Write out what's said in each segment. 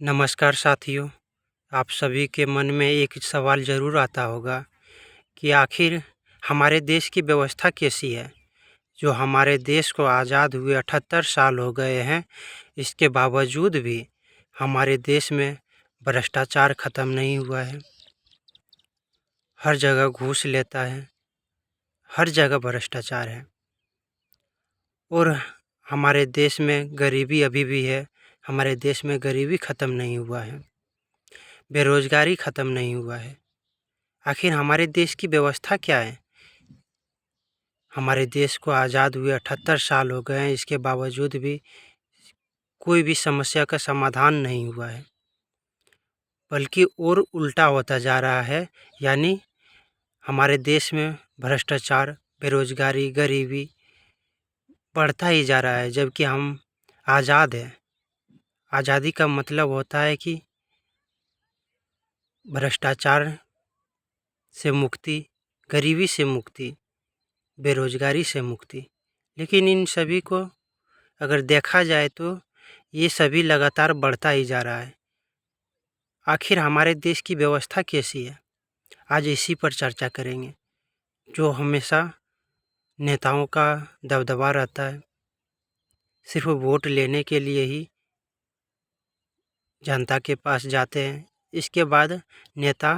नमस्कार साथियों। आप सभी के मन में एक सवाल ज़रूर आता होगा कि आखिर हमारे देश की व्यवस्था कैसी है। जो हमारे देश को आज़ाद हुए 78 साल हो गए हैं, इसके बावजूद भी हमारे देश में भ्रष्टाचार ख़त्म नहीं हुआ है। हर जगह घूस लेता है, हर जगह भ्रष्टाचार है और हमारे देश में गरीबी अभी भी है। हमारे देश में गरीबी ख़त्म नहीं हुआ है, बेरोज़गारी ख़त्म नहीं हुआ है। आखिर हमारे देश की व्यवस्था क्या है? हमारे देश को आज़ाद हुए 78 साल हो गए हैं, इसके बावजूद भी कोई भी समस्या का समाधान नहीं हुआ है, बल्कि और उल्टा होता जा रहा है। यानी हमारे देश में भ्रष्टाचार, बेरोज़गारी, गरीबी बढ़ता ही जा रहा है, जबकि हम आज़ाद हैं। आज़ादी का मतलब होता है कि भ्रष्टाचार से मुक्ति, गरीबी से मुक्ति, बेरोज़गारी से मुक्ति। लेकिन इन सभी को अगर देखा जाए तो ये सभी लगातार बढ़ता ही जा रहा है। आखिर हमारे देश की व्यवस्था कैसी है, आज इसी पर चर्चा करेंगे। जो हमेशा नेताओं का दबदबा रहता है, सिर्फ वोट लेने के लिए ही जनता के पास जाते हैं। इसके बाद नेता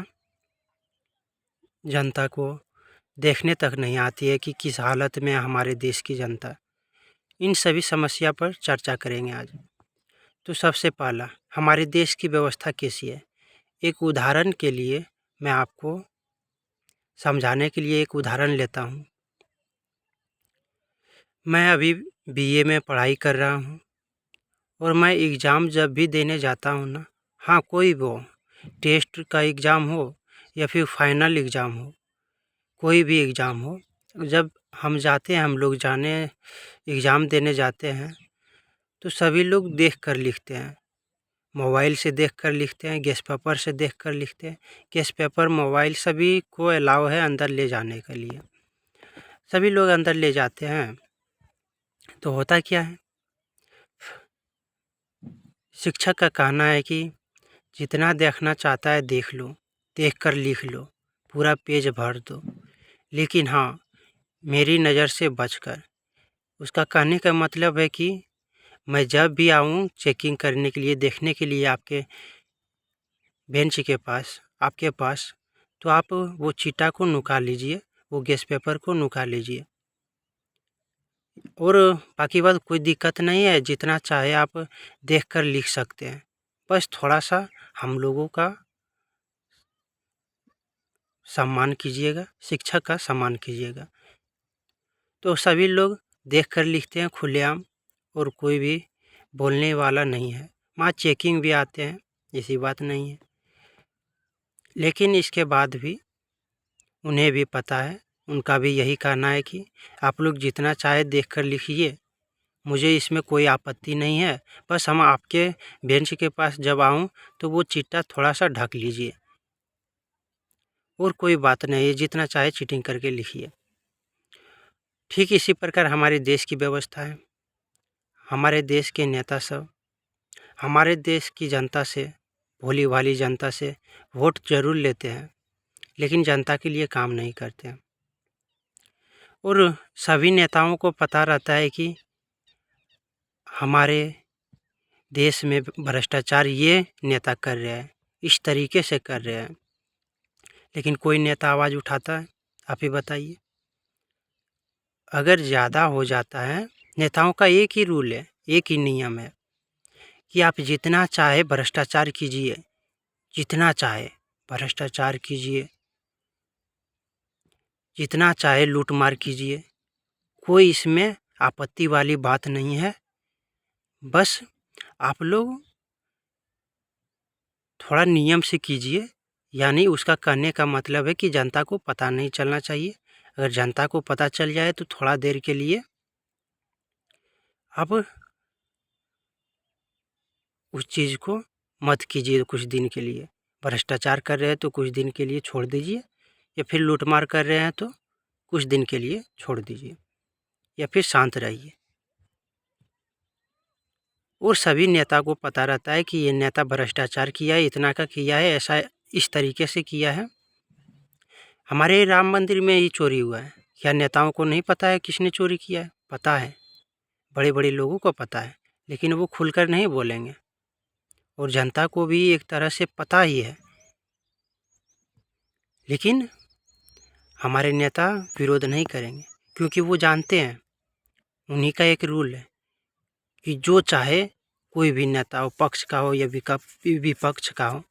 जनता को देखने तक नहीं आती है कि किस हालत में है हमारे देश की जनता। इन सभी समस्या पर चर्चा करेंगे आज। तो सबसे पहला, हमारे देश की व्यवस्था कैसी है। एक उदाहरण के लिए मैं आपको समझाने के लिए एक उदाहरण लेता हूँ। मैं अभी बीए में पढ़ाई कर रहा हूँ और मैं एग्ज़ाम जब भी देने जाता हूँ ना, हाँ कोई भी हो, टेस्ट का एग्ज़ाम हो या फिर फाइनल एग्ज़ाम हो, कोई भी एग्ज़ाम हो, जब हम जाते हैं, हम लोग एग्ज़ाम देने जाते हैं तो सभी लोग देख कर लिखते हैं। मोबाइल से देख कर लिखते हैं, गैस पेपर से देख कर लिखते हैं। गैस पेपर, मोबाइल सभी को अलाउ है अंदर ले जाने के लिए, सभी लोग अंदर ले जाते हैं। तो होता क्या है, शिक्षक का कहना है कि जितना देखना चाहता है देख लो, देख कर लिख लो, पूरा पेज भर दो, लेकिन हाँ मेरी नज़र से बचकर। उसका कहने का मतलब है कि मैं जब भी आऊँ चेकिंग करने के लिए, देखने के लिए आपके बेंच के पास, आपके पास, तो आप वो चीटा को नुका लीजिए, वो गैस पेपर को नुका लीजिए। और बाकी बात कोई दिक्कत नहीं है, जितना चाहे आप देख कर लिख सकते हैं। बस थोड़ा सा हम लोगों का सम्मान कीजिएगा, शिक्षक का सम्मान कीजिएगा। तो सभी लोग देख कर लिखते हैं खुलेआम और कोई भी बोलने वाला नहीं है। वहाँ चेकिंग भी आते हैं, ऐसी बात नहीं है। लेकिन इसके बाद भी उन्हें भी पता है, उनका भी यही कहना है कि आप लोग जितना चाहे देख कर लिखिए, मुझे इसमें कोई आपत्ति नहीं है। बस हम आपके बेंच के पास जब आऊँ तो वो चिट्ठा थोड़ा सा ढक लीजिए, और कोई बात नहीं है, जितना चाहे चीटिंग करके लिखिए। ठीक इसी प्रकार हमारे देश की व्यवस्था है। हमारे देश के नेता सब हमारे देश की जनता से, भोली भाली जनता से वोट जरूर लेते हैं, लेकिन जनता के लिए काम नहीं करते हैं। और सभी नेताओं को पता रहता है कि हमारे देश में भ्रष्टाचार ये नेता कर रहे हैं, इस तरीके से कर रहे हैं, लेकिन कोई नेता आवाज़ उठाता है? आप ही बताइए। अगर ज़्यादा हो जाता है, नेताओं का एक ही रूल है, एक ही नियम है कि आप जितना चाहे भ्रष्टाचार कीजिए, जितना चाहे भ्रष्टाचार कीजिए, जितना चाहे लूटमार कीजिए, कोई इसमें आपत्ति वाली बात नहीं है। बस आप लोग थोड़ा नियम से कीजिए। यानी उसका कहने का मतलब है कि जनता को पता नहीं चलना चाहिए। अगर जनता को पता चल जाए तो थोड़ा देर के लिए आप उस चीज़ को मत कीजिए। कुछ दिन के लिए भ्रष्टाचार कर रहे हैं तो कुछ दिन के लिए छोड़ दीजिए, या फिर लूटमार कर रहे हैं तो कुछ दिन के लिए छोड़ दीजिए, या फिर शांत रहिए। और सभी नेता को पता रहता है कि ये नेता भ्रष्टाचार किया है, इतना का किया है, ऐसा इस तरीके से किया है। हमारे राम मंदिर में ही चोरी हुआ है, क्या नेताओं को नहीं पता है किसने चोरी किया है? पता है, बड़े बड़े लोगों को पता है, लेकिन वो खुलकर नहीं बोलेंगे। और जनता को भी एक तरह से पता ही है, लेकिन हमारे नेता विरोध नहीं करेंगे, क्योंकि वो जानते हैं, उन्हीं का एक रूल है कि जो चाहे कोई भी नेता हो, पक्ष का हो या विपक्ष का हो,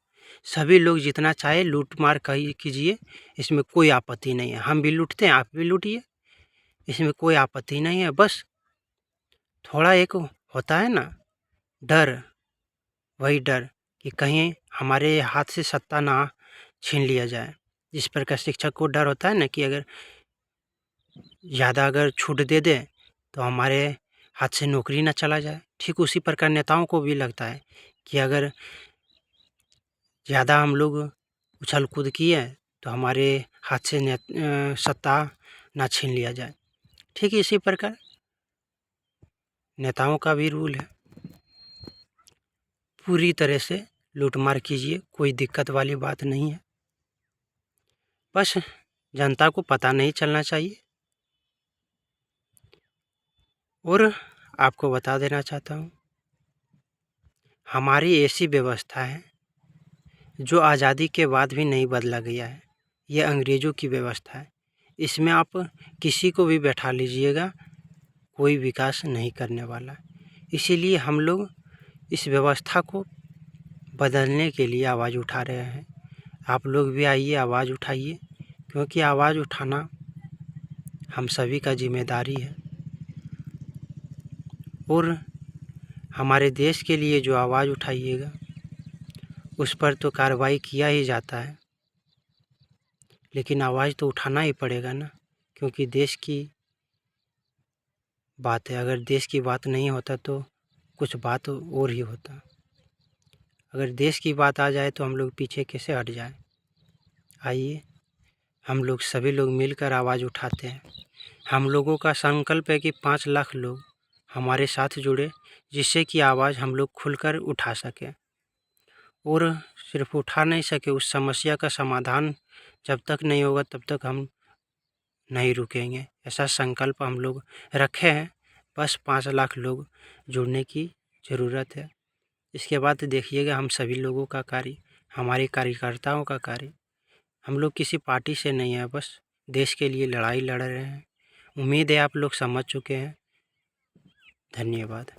सभी लोग जितना चाहे लूट मार कीजिए, इसमें कोई आपत्ति नहीं है। हम भी लूटते हैं, आप भी लूटिए, इसमें कोई आपत्ति नहीं है। बस थोड़ा एक होता है ना डर, वही डर कि कहीं हमारे हाथ से सत्ता ना छीन लिया जाए। जिस प्रकार शिक्षक को डर होता है ना कि अगर ज़्यादा अगर छूट दे दे तो हमारे हाथ से नौकरी ना चला जाए, ठीक उसी प्रकार नेताओं को भी लगता है कि अगर ज़्यादा हम लोग उछल कूद किए तो हमारे हाथ से सत्ता ना छीन लिया जाए। ठीक इसी प्रकार नेताओं का भी रूल है, पूरी तरह से लूटमार कीजिए, कोई दिक्कत वाली बात नहीं है। बस जनता को पता नहीं चलना चाहिए। और आपको बता देना चाहता हूँ, हमारी ऐसी व्यवस्था है जो आज़ादी के बाद भी नहीं बदला गया है। यह अंग्रेज़ों की व्यवस्था है, इसमें आप किसी को भी बैठा लीजिएगा, कोई विकास नहीं करने वाला। इसीलिए हम लोग इस व्यवस्था को बदलने के लिए आवाज़ उठा रहे हैं। आप लोग भी आइए, आवाज़ उठाइए, क्योंकि आवाज़ उठाना हम सभी का जिम्मेदारी है। और हमारे देश के लिए जो आवाज़ उठाइएगा उस पर तो कार्रवाई किया ही जाता है, लेकिन आवाज़ तो उठाना ही पड़ेगा ना, क्योंकि देश की बात है। अगर देश की बात नहीं होता तो कुछ बात और ही होता। अगर देश की बात आ जाए तो हम लोग पीछे कैसे हट जाए। आइए, हम लोग सभी लोग मिलकर आवाज़ उठाते हैं। हम लोगों का संकल्प है कि 5 लाख लोग हमारे साथ जुड़े, जिससे कि आवाज़ हम लोग खुलकर उठा सकें। और सिर्फ उठा नहीं सके, उस समस्या का समाधान जब तक नहीं होगा तब तक हम नहीं रुकेंगे। ऐसा संकल्प हम लोग रखे हैं। बस 5 लाख लोग जुड़ने की ज़रूरत है। इसके बाद देखिएगा हम सभी लोगों का कार्य, हमारे कार्यकर्ताओं का कार्य, हम लोग किसी पार्टी से नहीं है, बस देश के लिए लड़ाई लड़ रहे हैं। उम्मीद है आप लोग समझ चुके हैं। धन्यवाद।